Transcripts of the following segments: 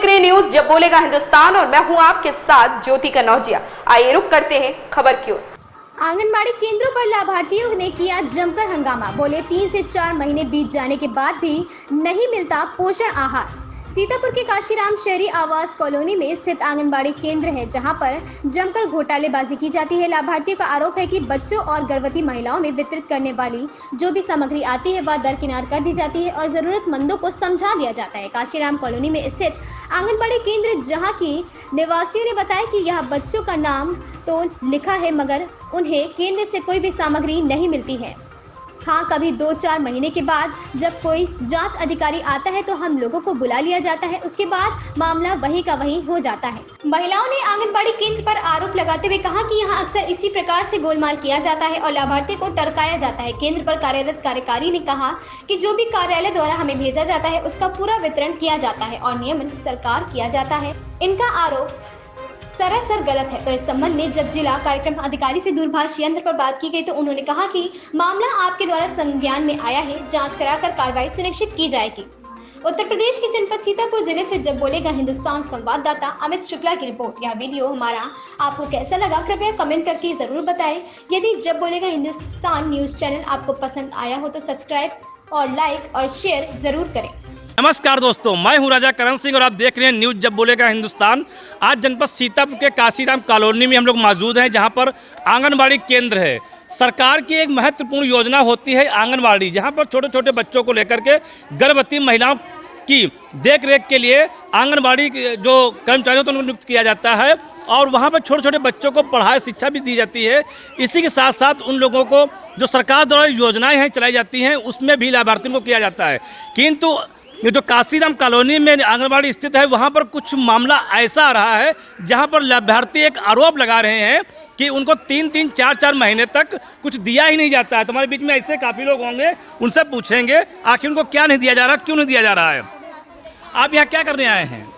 देख रहे हैं न्यूज जब बोलेगा हिंदुस्तान और मैं हूं आपके साथ ज्योति कनौजिया। आइए रुक करते हैं खबर की ओर। आंगनबाड़ी केंद्रों पर लाभार्थियों ने किया जमकर हंगामा। बोले 3 से 4 महीने बीत जाने के बाद भी नहीं मिलता पोषण आहार। सीतापुर के काशीराम शहरी आवास कॉलोनी में स्थित आंगनबाड़ी केंद्र है, जहां पर जमकर घोटालेबाजी की जाती है। लाभार्थियों का आरोप है कि बच्चों और गर्भवती महिलाओं में वितरित करने वाली जो भी सामग्री आती है वह दरकिनार कर दी जाती है और जरूरतमंदों को समझा दिया जाता है। काशीराम कॉलोनी में स्थित आंगनबाड़ी केंद्र जहां की निवासियों ने बताया कि यह बच्चों का नाम तो लिखा है मगर उन्हें केंद्र से कोई भी सामग्री नहीं मिलती है। हाँ, कभी 2-4 महीने के बाद जब कोई जांच अधिकारी आता है तो हम लोगों को बुला लिया जाता है, उसके बाद मामला वही का वही हो जाता है। महिलाओं ने आंगनबाड़ी केंद्र पर आरोप लगाते हुए कहा कि यहाँ अक्सर इसी प्रकार से गोलमाल किया जाता है और लाभार्थी को टरकाया जाता है। केंद्र पर कार्यरत कार्यकारी ने कहा कि जो भी कार्यालय द्वारा हमें भेजा जाता है उसका पूरा वितरण किया जाता है और नियमन सरकार किया जाता है। इनका आरोप सरासर गलत है। तो इस संबंध में जब जिला कार्यक्रम अधिकारी से दूरभाष यंत्र पर बात की गई तो उन्होंने कहा कि मामला आपके द्वारा संज्ञान में आया है, जांच कराकर कार्रवाई सुनिश्चित की जाएगी। उत्तर प्रदेश के जनपद सीतापुर जिले से जब बोलेगा हिंदुस्तान संवाददाता अमित शुक्ला की रिपोर्ट। यह वीडियो हमारा आपको कैसा लगा कृपया कमेंट करके जरूर बताएं। यदि जब बोलेगा हिंदुस्तान न्यूज चैनल आपको पसंद आया हो तो सब्सक्राइब और लाइक और शेयर जरूर करें। नमस्कार दोस्तों, मैं हूं राजा करण सिंह और आप देख रहे हैं न्यूज़ जब बोलेगा हिंदुस्तान। आज जनपद सीतापुर के काशीराम कॉलोनी में हम लोग मौजूद हैं, जहां पर आंगनबाड़ी केंद्र है। सरकार की एक महत्वपूर्ण योजना होती है आंगनबाड़ी, जहां पर छोटे छोटे बच्चों को लेकर के गर्भवती महिलाओं की देख रेख के लिए आंगनबाड़ी जो कर्मचारियों को नियुक्त किया जाता है और वहाँ पर छोटे छोटे बच्चों को पढ़ाई शिक्षा भी दी जाती है। इसी के साथ साथ उन लोगों को जो सरकार द्वारा योजनाएँ हैं चलाई जाती हैं उसमें भी लाभार्थियों को किया जाता है। किंतु ये जो काशीराम कॉलोनी में आंगनबाड़ी स्थित है वहाँ पर कुछ मामला ऐसा आ रहा है जहाँ पर लाभार्थी एक आरोप लगा रहे हैं कि उनको 3-3, 4-4 महीने तक कुछ दिया ही नहीं जाता है। तुम्हारे बीच में ऐसे काफ़ी लोग होंगे, उनसे पूछेंगे आखिर उनको क्या नहीं दिया जा रहा, क्यों नहीं दिया जा रहा है। आप यहाँ क्या करने आए हैं?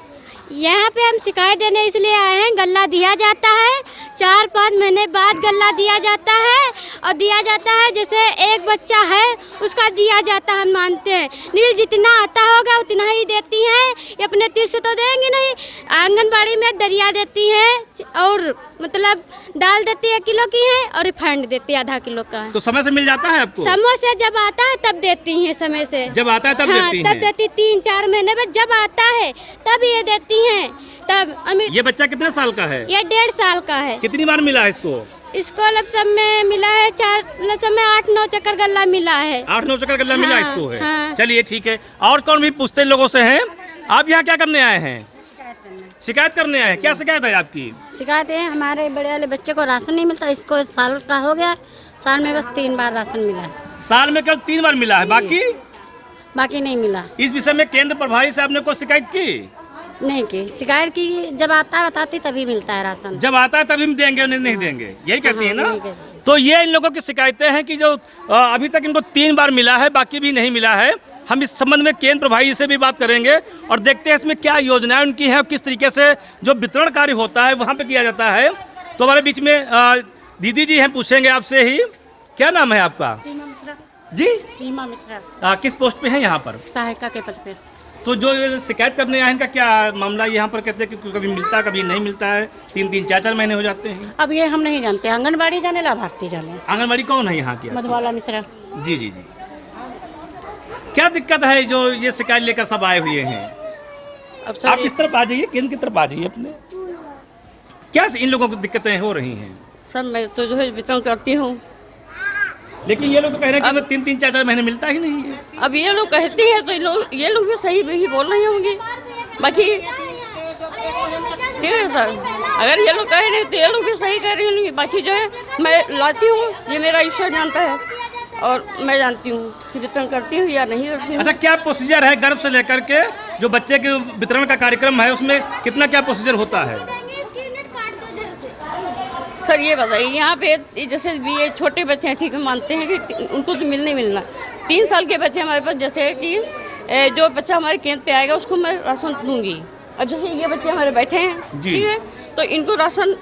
यहाँ पे हम शिकायत देने इसलिए आए हैं। गल्ला दिया जाता है, 4-5 महीने बाद गल्ला दिया जाता है और दिया जाता है जैसे एक बच्चा है उसका दिया जाता है। हम मानते हैं नील जितना आता होगा उतना ही देती हैं, ये अपने तीर से तो देंगे नहीं। आंगनबाड़ी में दरिया देती हैं और मतलब दाल देती है 1 किलो की है और रिफाइंड देती है आधा किलो का है। तो समय से मिल जाता है आपको? समय से जब आता है तब देती हैं, समय से जब आता है तब देती हैं? तब देती 3-4 महीने में जब आता है तब ये देती हैं। तब ये बच्चा कितने साल का है? ये 1.5 साल का है। कितनी बार मिला है इसको? इसको लपसम में मिला है 8-9 चक्कर गल्ला मिला है। 8-9 चक्कर गल्ला मिला इसको है। हाँ। चलिए ठीक है। और कौन भी पूछते लोगों से हैं? आप यहाँ क्या करने आए हैं? शिकायत करने आए हैं। क्या शिकायत है आपकी? शिकायत है हमारे बड़े वाले बच्चे को राशन नहीं मिलता। इसको साल का हो गया, साल में बस 3 बार राशन मिला है। साल में केवल 3 बार मिला है, बाकी नहीं मिला। इस विषय में केंद्र प्रभारी से आपने कोई शिकायत की? नहीं की शिकायत की। जब आता है बताती तभी मिलता है राशन। जब आता है तभी हम देंगे, नहीं देंगे, यही कहती है ना। नहीं कहती। तो ये इन लोगों की शिकायतें हैं कि जो अभी तक इनको 3 बार मिला है, बाकी भी नहीं मिला है। हम इस संबंध में केंद्र प्रभारी से भी बात करेंगे और देखते हैं इसमें क्या योजनाएं उनकी हैं और किस तरीके से जो वितरण कार्य होता है वहाँ पे किया जाता है। तो हमारे बीच में दीदी जी हैं, पूछेंगे आपसे ही। क्या नाम है आपका? जी, सीमा मिश्रा। किस पोस्ट पे हैं यहाँ पर? सहायिका के पद पे। तो जो ये शिकायत करने आए इनका क्या मामला? यहाँ पर कहते हैं कि कभी मिलता कभी नहीं मिलता है, 3-3, 4-4 महीने हो जाते हैं। अब ये हम नहीं जानते, आंगनबाड़ी जाने लाभार्थी जाने। आंगनबाड़ी कौन है यहाँ की? मधुबाला मिश्रा। जी जी जी। क्या दिक्कत है जो ये शिकायत लेकर सब आए हुए हैं? अब आप इस तरफ आ जाइए, केंद्र की तरफ आ जाइए अपने। क्या इन लोगों को दिक्कतें हो रही हैं? सर मैं तो जो है वितरण करती हूँ, लेकिन ये लोग तो कह रहे हैं कि 3-3, 4-4 महीने मिलता ही नहीं है। अब ये लोग कहती हैं तो ये लोग भी सही भी बोल रही होंगी। बाकी ठीक है सर, अगर ये लोग कहे नहीं तो ये लोग भी सही कह रही होंगी। बाकी जो है मैं लाती हूँ, ये मेरा ईश्वर जानता है और मैं जानती हूँ कि वितरण करती हूँ या नहीं करती हूँ। अच्छा, क्या प्रोसीजर है गर्भ से लेकर के जो बच्चे के वितरण का कार्यक्रम है उसमें कितना क्या प्रोसीजर होता है? सर ये बताइए, यहाँ पे जैसे भी ये छोटे बच्चे हैं, ठीक है मानते हैं कि उनको तो मिलना 3 साल के बच्चे हमारे पास, जैसे कि जो बच्चा हमारे केंद्र पे आएगा उसको मैं राशन दूंगी। अब जैसे ये बच्चे हमारे बैठे हैं, ठीक है, तो इनको राशन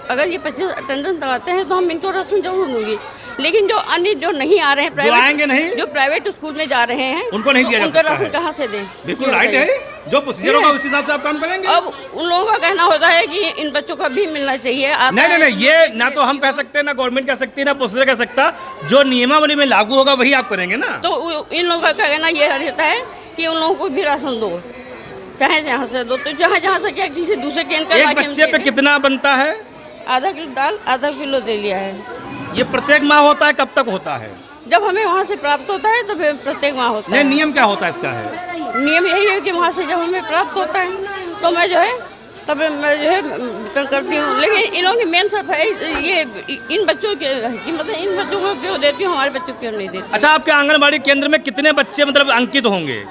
अगर ये 25 अटेंडेंस लगाते हैं तो हम इनको राशन जरूर दूंगी। लेकिन जो अन्य जो नहीं आ रहे हैं, आएंगे नहीं, जो प्राइवेट स्कूल में जा रहे हैं, उनको नहीं दिया जा सकता उनका राशन कहाँ से दें? बिल्कुल राइट है, जो प्रोसीजर होगा उस हिसाब से आप काम करेंगे। अब उन लोगों का कहना होता है कि इन बच्चों का भी मिलना चाहिए। नहीं, ये ना तो हम कह सकते हैं, ना गवर्नमेंट कह सकती है, ना प्रोसीजर कह सकता। जो नियमावली में लागू होगा वही आप करेंगे ना। तो इन लोगों का कहना ये रहता है कि उन लोगों को भी राशन दो, चाहे जहाँ से दो, तो जहाँ से क्या किसी दूसरे केंद्र का एक बच्चे पे कितना बनता है? आधा किलो दाल, आधा किलो दे लिया है। ये प्रत्येक माह होता है? कब तक होता है? जब हमें वहाँ से प्राप्त होता है तो फिर प्रत्येक माह होता है। नहीं, नियम क्या होता है इसका? है नियम यही है कि वहाँ से जब हमें प्राप्त होता है तो मैं जो है तब मैं जो है वितरण करती हूँ। लेकिन इन लोगों की मेन सब है ये इन बच्चों के कि मतलब इन बच्चों को क्यों देती हूँ, हमारे बच्चों को क्यों नहीं देती। अच्छा, आपके आंगनबाड़ी केंद्र में कितने बच्चे मतलब अंकित होंगे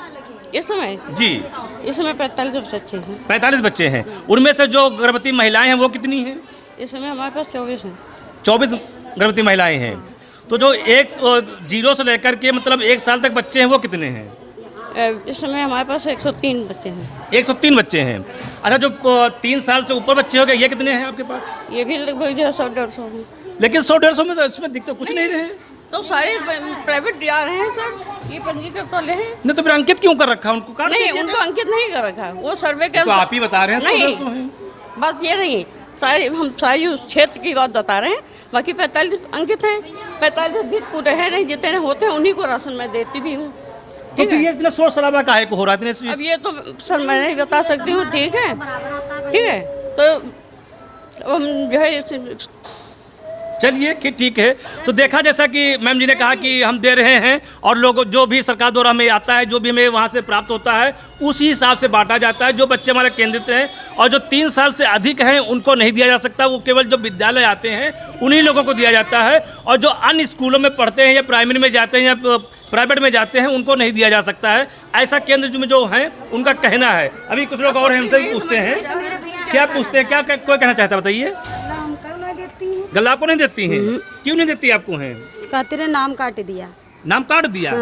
इस समय? जी, इस समय 45 बच्चे हैं। 45 बच्चे हैं। उनमें से जो गर्भवती महिलाएं हैं वो कितनी हैं? इस समय हमारे पास 24 हैं। 24 गर्भवती महिलाएं हैं। तो जो 0 से लेकर के मतलब 1 साल तक बच्चे हैं वो कितने हैं? इस समय हमारे पास 103 बच्चे हैं। 103 बच्चे हैं। अच्छा, जो 3 साल से ऊपर बच्चे हो गए ये कितने हैं आपके पास? ये भी लगभग जो है 100-150 हैं। लेकिन 100-150 में इसमें दिखते कुछ नहीं रहे। तो सारे प्राइवेट जा रहे हैं सर, ये पंजीकृत वाले हैं। नहीं तो फिर अंकित क्यों कर रखा उनको? काट नहीं, दीजिए। उनको अंकित नहीं कर रखा, वो सर्वे कर। तो आप ही बता रहे हैं 100-150 हैं। बात ये नहीं, हम सारी उस क्षेत्र की बात बता रहे हैं। बाकी 45 अंकित हैं, 45 भी पूरे हैं नहीं, जितने होते हैं उन्हीं को राशन मैं देती भी हूँ। तो फिर ये इतना शोर शराबा काहे को हो रहा है? अब ये तो सर मैं नहीं बता सकती हूँ, ठीक है, ठीक है। तो हम जो है चलिए कि ठीक है। तो देखा जैसा कि मैम जी ने कहा कि हम दे रहे हैं और लोग जो भी सरकार द्वारा हमें आता है, जो भी हमें वहाँ से प्राप्त होता है उसी हिसाब से बांटा जाता है। जो बच्चे हमारे केंद्रित हैं और जो 3 साल से अधिक हैं उनको नहीं दिया जा सकता। वो केवल जो विद्यालय आते हैं उन्हीं लोगों को दिया जाता है, और जो अन्य स्कूलों में पढ़ते हैं या प्राइमरी में जाते हैं या प्राइवेट में जाते हैं उनको नहीं दिया जा सकता है। ऐसा केंद्र जो हैं उनका कहना है। अभी कुछ लोग और हैं, हमसे भी पूछते हैं। क्या पूछते हैं? क्या कोई कहना चाहता है बताइए। गल्ला आपको नहीं देती हैं? क्यों नहीं देती आपको? हैं कहते रहे नाम काट दिया। नाम काट दिया?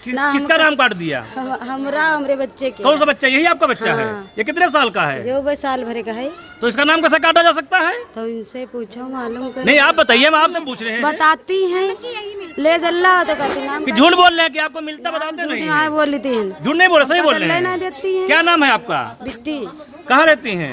किसका नाम काट दिया? हमरे बच्चे के। कौन सा बच्चा? यही आपका बच्चा है? ये कितने साल का है? जो 22 साल भरे का है। तो इसका नाम कैसे काटा जा सकता है? तो इनसे पूछो, मालूम कर। नहीं, आप बताइए, हम आपसे पूछ रहे हैं। बताती हैं ले गल्ला तो कहते नाम कि झूठ बोल रहे हैं कि आपको मिलता, बताते नहीं हैं। बोल लेती हैं, झूठ नहीं बोल रहे, सही बोल रहे लेना हैं। देती हैं। क्या नाम है आपका? बिट्टी। कहाँ रहती हैं?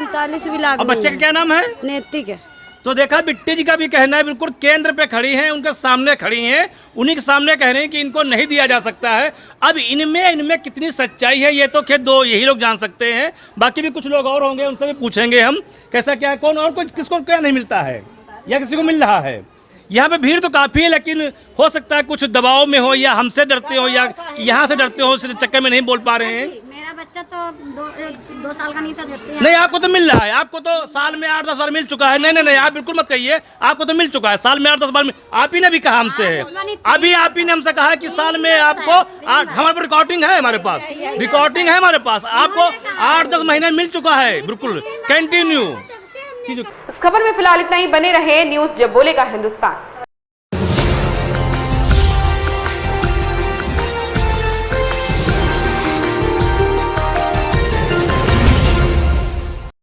39 भी लाख। और बच्चे का क्या नाम है? नैतिक। तो देखा बिट्टी जी का भी कहना है, बिल्कुल केंद्र पे खड़ी हैं, उनके सामने खड़ी हैं, उन्हीं के सामने कह रहे हैं कि इनको नहीं दिया जा सकता है। अब इनमें कितनी सच्चाई है ये तो खेत दो यही लोग जान सकते हैं। बाकी भी कुछ लोग और होंगे, उनसे भी पूछेंगे हम कैसा क्या है, कौन और कुछ किसको क्या नहीं मिलता है या किसी को मिल रहा है। यहाँ पे भीड़ तो काफ़ी है, लेकिन हो सकता है कुछ दबाव में हो या हमसे डरते हो या यहाँ से डरते हो, इस चक्कर में नहीं बोल पा रहे हैं। मेरा बच्चा तो 2 साल का नहीं था जब से। नहीं, आपको तो मिल रहा है, आपको तो साल में 8-10 बार मिल चुका है। नहीं, आप बिल्कुल मत कहिए, आपको तो मिल चुका है साल में 8-10 बार। आप ही ने भी कहा हमसे, अभी आप ही ने हमसे कहा कि साल में आपको हमारे पास रिकॉर्डिंग है, हमारे पास आपको 8-10 महीने मिल चुका है। बिल्कुल कंटिन्यू। इस खबर में फिलहाल इतना ही। बने रहे न्यूज़ जब बोलेगा हिंदुस्तान।